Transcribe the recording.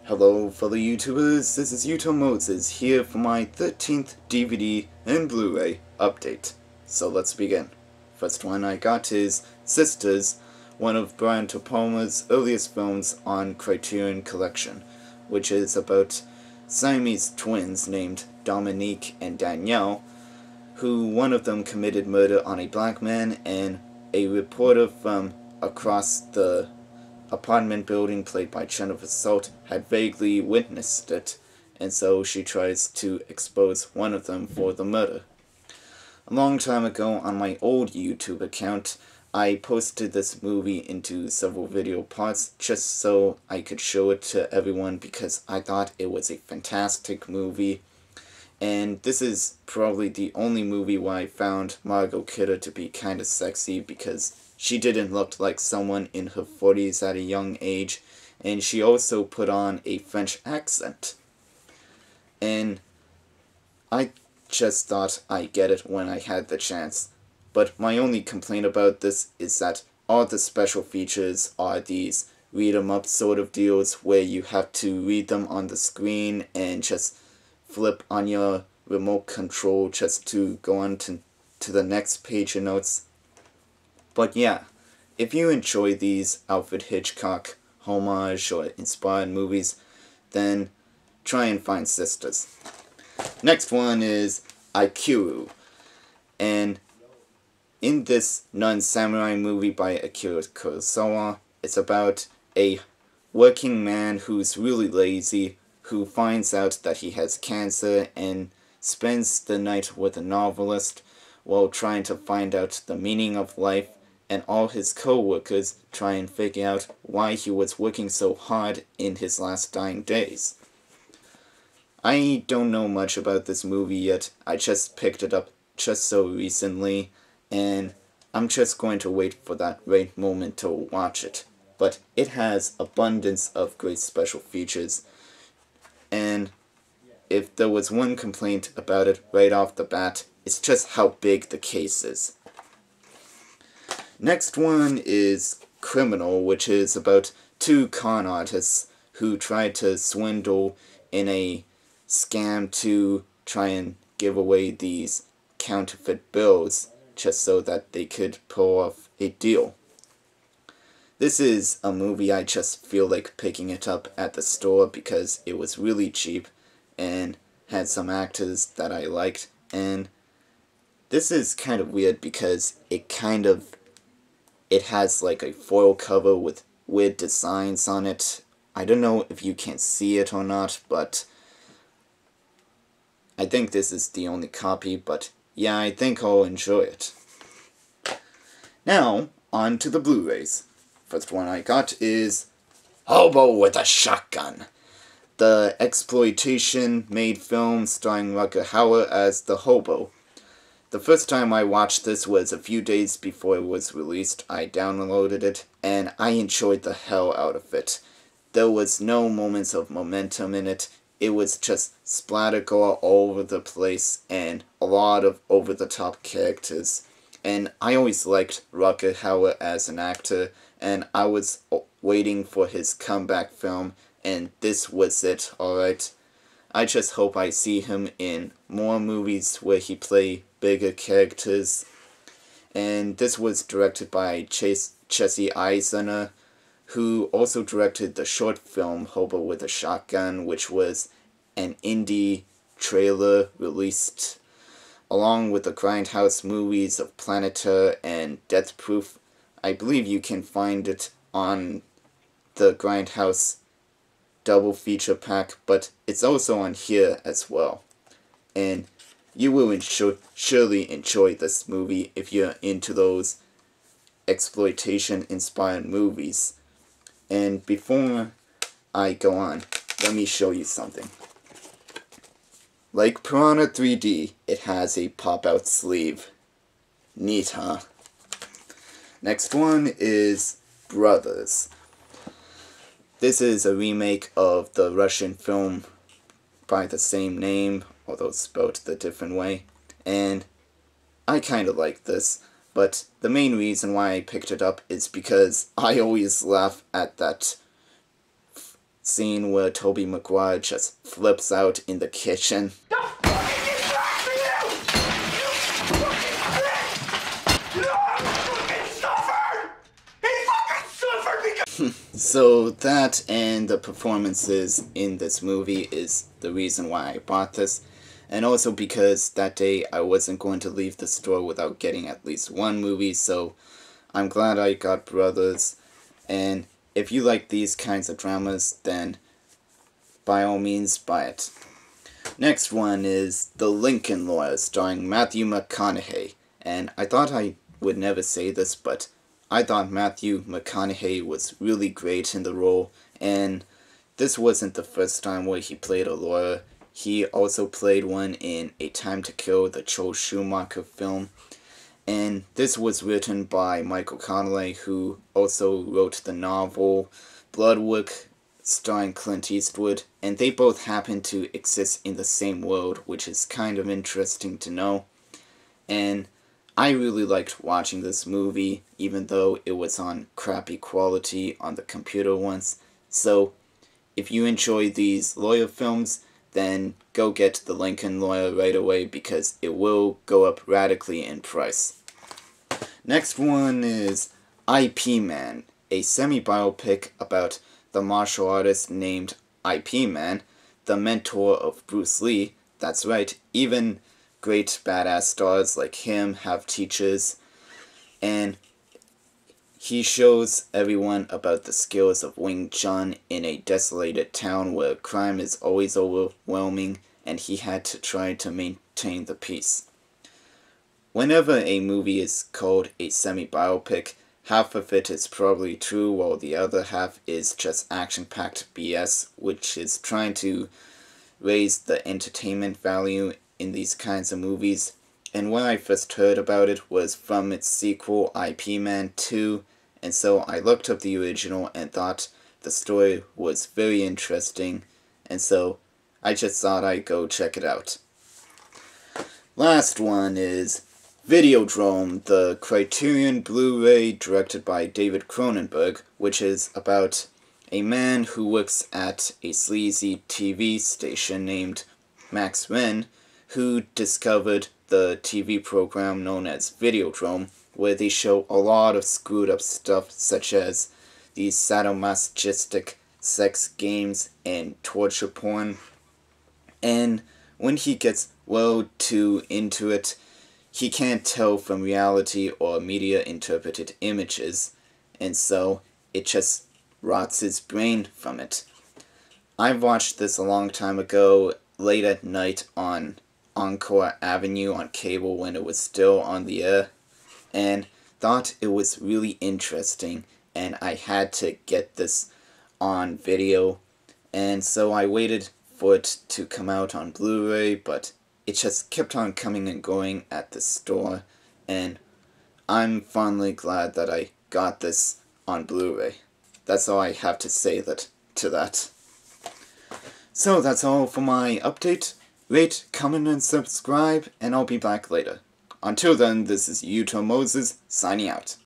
Hello fellow YouTubers, this is Utah Moses here for my 13th DVD and Blu-ray update. So let's begin. First one I got is Sisters, one of Brian De Palma's earliest films on Criterion Collection, which is about Siamese twins named Dominique and Danielle, who one of them committed murder on a black man, and a reporter from across the apartment building played by Jennifer Salt had vaguely witnessed it, and so she tries to expose one of them for the murder. A long time ago on my old YouTube account, I posted this movie into several video parts just so I could show it to everyone because I thought it was a fantastic movie. And this is probably the only movie where I found Margot Kidder to be kinda sexy because she didn't look like someone in her 40s at a young age, and she also put on a French accent. And I just thought I'd get it when I had the chance. But my only complaint about this is that all the special features are these read-em-up sort of deals where you have to read them on the screen and just flip on your remote control just to go on to the next page of notes. But yeah, if you enjoy these Alfred Hitchcock homage or inspired movies, then try and find Sisters. Next one is Aikiru, and in this non-samurai movie by Akira Kurosawa, it's about a working man who's really lazy, who finds out that he has cancer and spends the night with a novelist while trying to find out the meaning of life, and all his co-workers try and figure out why he was working so hard in his last dying days. I don't know much about this movie yet. I just picked it up just so recently, and I'm just going to wait for that right moment to watch it. But it has abundance of great special features, and if there was one complaint about it right off the bat, it's just how big the case is. Next one is Criminal, which is about two con artists who tried to swindle in a scam to try and give away these counterfeit bills just so that they could pull off a deal. This is a movie I just feel like picking it up at the store because it was really cheap and had some actors that I liked, and this is kind of weird because it has like a foil cover with weird designs on it. I don't know if you can see it or not, but I think this is the only copy, but yeah, I think I'll enjoy it. Now, on to the Blu-rays. First one I got is Hobo with a Shotgun, the exploitation-made film starring Rutger Hauer as the Hobo. The first time I watched this was a few days before it was released. I downloaded it, and I enjoyed the hell out of it. There was no moments of momentum in it. It was just splatter gore all over the place, and a lot of over-the-top characters. And I always liked Rutger Hauer as an actor, and I was waiting for his comeback film, and this was it, alright? I just hope I see him in more movies where he plays bigger characters. And this was directed by Jesse Eisener, who also directed the short film Hobo with a Shotgun, which was an indie trailer released along with the Grindhouse movies of Planeter and Death Proof. I believe you can find it on the Grindhouse double feature pack, but it's also on here as well. And you will surely enjoy this movie if you're into those exploitation-inspired movies. And before I go on, let me show you something. Like Piranha 3D, it has a pop-out sleeve. Neat, huh? Next one is Brothers. This is a remake of the Russian film by the same name, although spelled the different way, and I kinda like this, but the main reason why I picked it up is because I always laugh at that scene where Tobey Maguire just flips out in the kitchen. So that and the performances in this movie is the reason why I bought this. And also because that day I wasn't going to leave the store without getting at least one movie, so I'm glad I got Brothers. And if you like these kinds of dramas, then by all means buy it. Next one is The Lincoln Lawyer, starring Matthew McConaughey. And I thought I would never say this, but I thought Matthew McConaughey was really great in the role, and this wasn't the first time where he played a lawyer. He also played one in A Time to Kill, the Joel Schumacher film, and this was written by Michael Connelly, who also wrote the novel Bloodwork, starring Clint Eastwood, and they both happen to exist in the same world, which is kind of interesting to know. And I really liked watching this movie, even though it was on crappy quality on the computer once. So, if you enjoy these lawyer films, then go get The Lincoln Lawyer right away, because it will go up radically in price. Next one is IP Man, a semi-biopic about the martial artist named IP Man, the mentor of Bruce Lee. That's right, even great badass stars like him have teachers, and he shows everyone about the skills of Wing Chun in a desolated town where crime is always overwhelming, and he had to try to maintain the peace. Whenever a movie is called a semi-biopic, half of it is probably true while the other half is just action-packed BS, which is trying to raise the entertainment value in these kinds of movies. And when I first heard about it was from its sequel, IP Man 2, and so I looked up the original and thought the story was very interesting, and so I just thought I'd go check it out. Last one is Videodrome, the Criterion Blu-ray directed by David Cronenberg, which is about a man who works at a sleazy TV station named Max Wren, who discovered the TV program known as Videodrome, where they show a lot of screwed up stuff such as these sadomasochistic sex games and torture porn. And when he gets well too into it, he can't tell from reality or media interpreted images, and so it just rots his brain from it. I watched this a long time ago, late at night on Encore Avenue on cable when it was still on the air, and thought it was really interesting, and I had to get this on video, and so I waited for it to come out on Blu-ray, but it just kept on coming and going at the store, and I'm finally glad that I got this on Blu-ray. That's all I have to say to that. So that's all for my update. Rate, comment, and subscribe, and I'll be back later. Until then, this is Yuto Moses, signing out.